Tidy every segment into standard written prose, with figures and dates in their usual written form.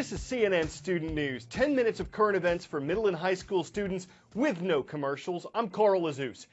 This is CNN Student News, 10 minutes of current events for middle and high school students with no commercials. I'm Carl Azus.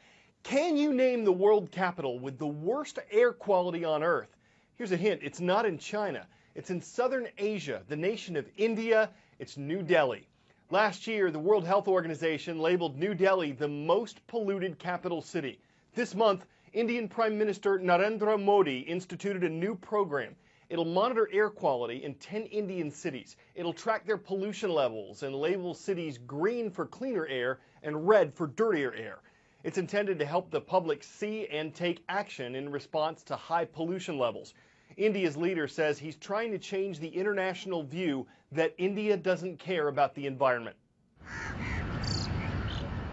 Can you name the world capital with the worst air quality on Earth? Here's a hint, it's not in China. It's in southern Asia, the nation of India. It's New Delhi. Last year, the World Health Organization labeled New Delhi the most polluted capital city. This month, Indian Prime Minister Narendra Modi instituted a new program. It'll monitor air quality in 10 Indian cities. It'll track their pollution levels and label cities green for cleaner air and red for dirtier air. It's intended to help the public see and take action in response to high pollution levels. India's leader says he's trying to change the international view that India doesn't care about the environment.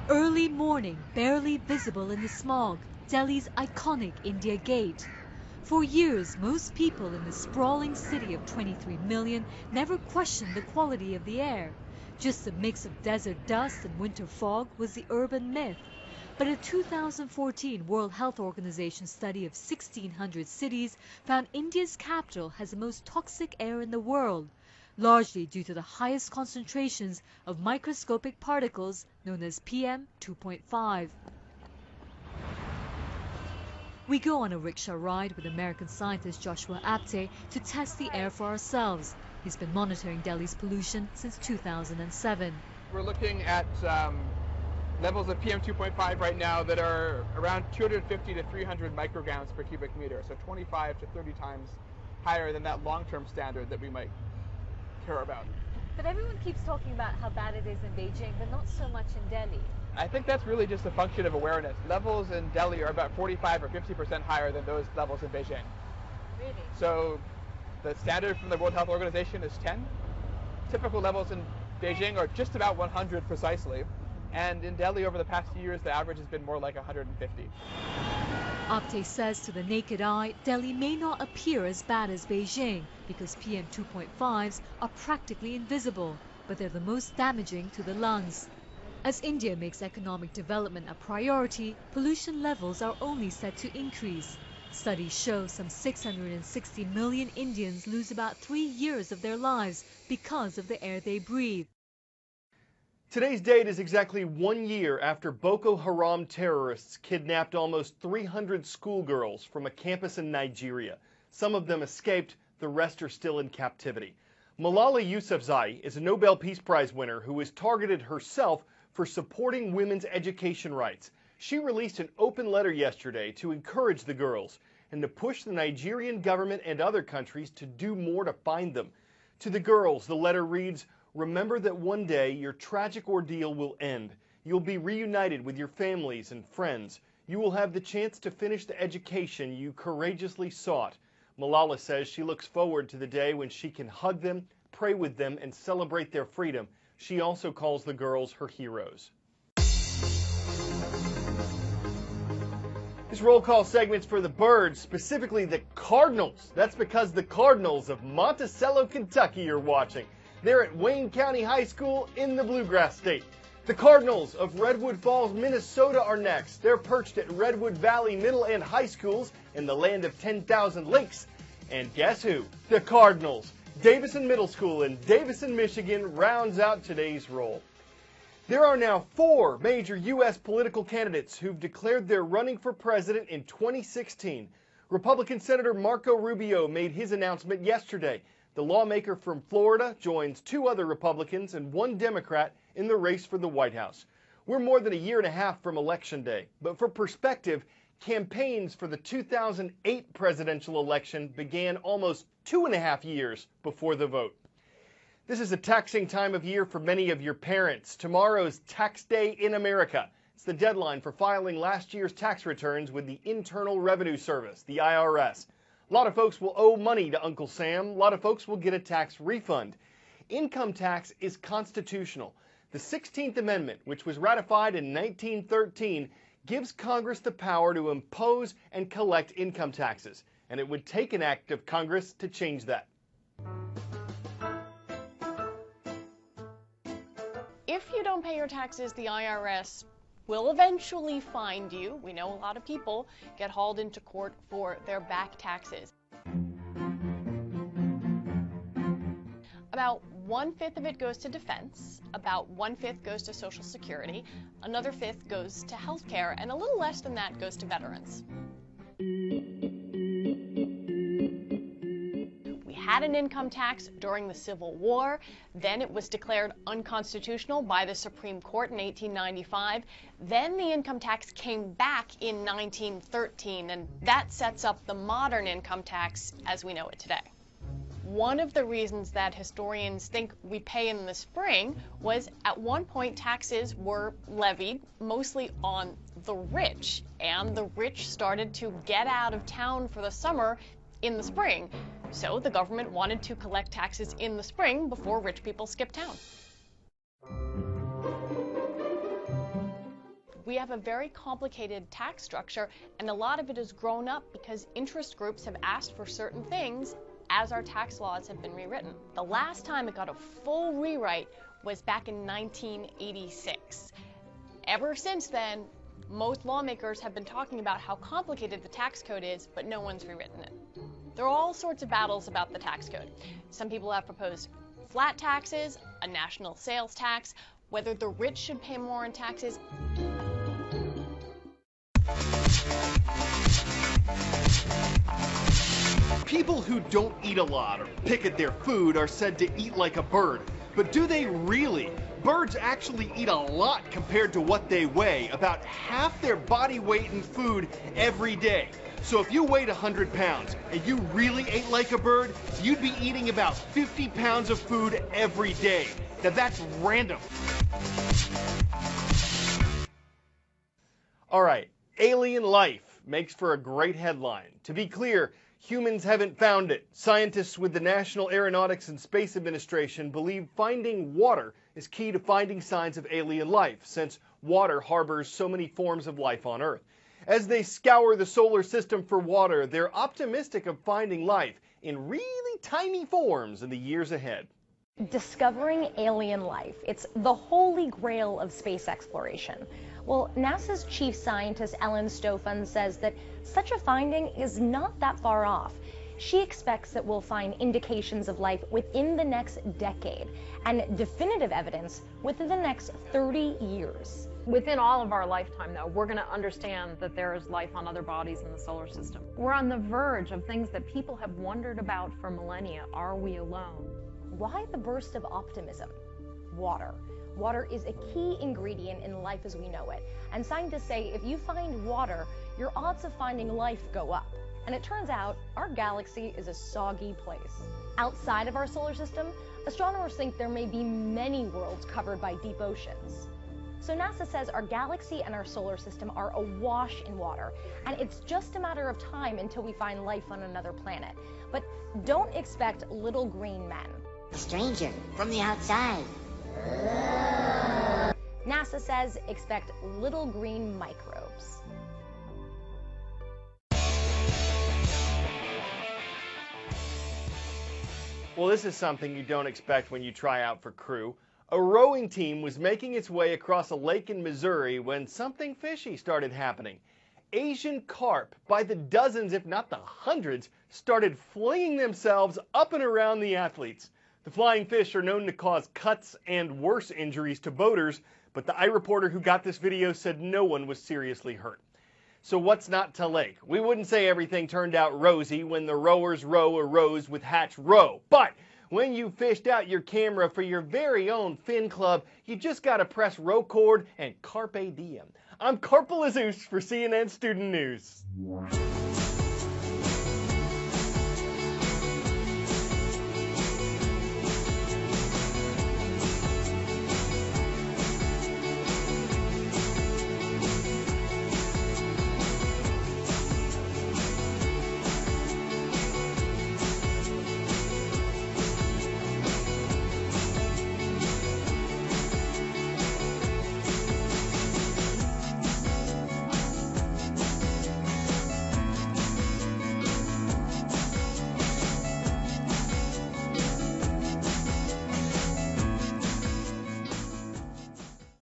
Early morning, barely visible in the smog, Delhi's iconic India Gate. For years, most people in the sprawling city of 23 million never questioned the quality of the air. Just a mix of desert dust and winter fog was the urban myth. But a 2014 World Health Organization study of 1,600 cities found India's capital has the most toxic air in the world, largely due to the highest concentrations of microscopic particles known as PM 2.5. We go on a rickshaw ride with American scientist Joshua Apte to test the air for ourselves. He's been monitoring Delhi's pollution since 2007. We're looking at levels of PM 2.5 right now that are around 250 to 300 micrograms per cubic meter, so 25 to 30 times higher than that long-term standard that we might care about. But everyone keeps talking about how bad it is in Beijing, but not so much in Delhi. I think that's really just a function of awareness. Levels in Delhi are about 45 or 50% higher than those levels in Beijing. Really? So the standard from the World Health Organization is 10. Typical levels in Beijing are just about 100 precisely. And in Delhi over the past few years, the average has been more like 150. Apte says to the naked eye, Delhi may not appear as bad as Beijing because PM 2.5s are practically invisible, but they're the most damaging to the lungs. As India makes economic development a priority, pollution levels are only set to increase. Studies show some 660 million Indians lose about 3 years of their lives because of the air they breathe. Today's date is exactly 1 year after Boko Haram terrorists kidnapped almost 300 schoolgirls from a campus in Nigeria. Some of them escaped, the rest are still in captivity. Malala Yousafzai is a Nobel Peace Prize winner who is targeted herself for supporting women's education rights. She released an open letter yesterday to encourage the girls and to push the Nigerian government and other countries to do more to find them. To the girls, the letter reads, "Remember that one day your tragic ordeal will end. You'll be reunited with your families and friends. You will have the chance to finish the education you courageously sought." Malala says she looks forward to the day when she can hug them, pray with them, and celebrate their freedom. She also calls the girls her heroes. This roll call segment's for the Birds, specifically the Cardinals. That's because the Cardinals of Monticello, Kentucky are watching. They're at Wayne County High School in the Bluegrass State. The Cardinals of Redwood Falls, Minnesota are next. They're perched at Redwood Valley Middle and High Schools in the land of 10,000 lakes. And guess who? The Cardinals. Davison Middle School in Davison, Michigan rounds out today's roll. There are now 4 major U.S. political candidates who've declared they're running for president in 2016. Republican Senator Marco Rubio made his announcement yesterday. The lawmaker from Florida joins 2 other Republicans and 1 Democrat in the race for the White House. We're more than a year and a half from Election Day, but for perspective, campaigns for the 2008 presidential election began almost 2.5 years before the vote. This is a taxing time of year for many of your parents. Tomorrow's Tax Day in America. It's the deadline for filing last year's tax returns with the Internal Revenue Service, the IRS. A lot of folks will owe money to Uncle Sam. A lot of folks will get a tax refund. Income tax is constitutional. The 16th Amendment, which was ratified in 1913, gives Congress the power to impose and collect income taxes, and it would take an act of Congress to change that. If you don't pay your taxes, the IRS will eventually find you. We know a lot of people get hauled into court for their back taxes. About 1/5 of it goes to defense, about 1/5 goes to Social Security, another 1/5 goes to healthcare, and a little less than that goes to veterans. We had an income tax during the Civil War. Then it was declared unconstitutional by the Supreme Court in 1895. Then the income tax came back in 1913, and that sets up the modern income tax as we know it today. One of the reasons that historians think we pay in the spring was at one point taxes were levied mostly on the rich, and the rich started to get out of town for the summer in the spring. So the government wanted to collect taxes in the spring before rich people skipped town. We have a very complicated tax structure, and a lot of it has grown up because interest groups have asked for certain things as our tax laws have been rewritten. The last time it got a full rewrite was back in 1986. Ever since then, most lawmakers have been talking about how complicated the tax code is, but no one's rewritten it. There are all sorts of battles about the tax code. Some people have proposed flat taxes, a national sales tax, whether the rich should pay more in taxes. People who don't eat a lot or pick at their food are said to eat like a bird. But do they really? Birds actually eat a lot compared to what they weigh, about half their body weight in food every day. So if you weighed 100 pounds and you really ate like a bird, you'd be eating about 50 pounds of food every day. Now that's random. All right, alien life makes for a great headline. To be clear, humans haven't found it. Scientists with the National Aeronautics and Space Administration believe finding water is key to finding signs of alien life, since water harbors so many forms of life on Earth. As they scour the solar system for water, they're optimistic of finding life in really tiny forms in the years ahead. Discovering alien life. It's the holy grail of space exploration. Well, NASA's chief scientist Ellen Stofan says that such a finding is not that far off. She expects that we'll find indications of life within the next decade and definitive evidence within the next 30 years. Within all of our lifetime, though, we're going to understand that there is life on other bodies in the solar system. We're on the verge of things that people have wondered about for millennia. Are we alone? Why the burst of optimism? Water. Water is a key ingredient in life as we know it. And scientists say if you find water, your odds of finding life go up. And it turns out our galaxy is a soggy place. Outside of our solar system, astronomers think there may be many worlds covered by deep oceans. So NASA says our galaxy and our solar system are awash in water, and it's just a matter of time until we find life on another planet. But don't expect little green men. A stranger from the outside. NASA says expect little green microbes. Well, this is something you don't expect when you try out for crew. A rowing team was making its way across a lake in Missouri when something fishy started happening. Asian carp, by the dozens if not the hundreds, started flinging themselves up and around the athletes. The flying fish are known to cause cuts and worse injuries to boaters, but the iReporter who got this video said no one was seriously hurt. So what's not to like? We wouldn't say everything turned out rosy when the rowers row a rose with Hatch Row, but when you fished out your camera for your very own fin club, you just gotta press row cord and carpe diem. I'm Carpal Azus for CNN Student News.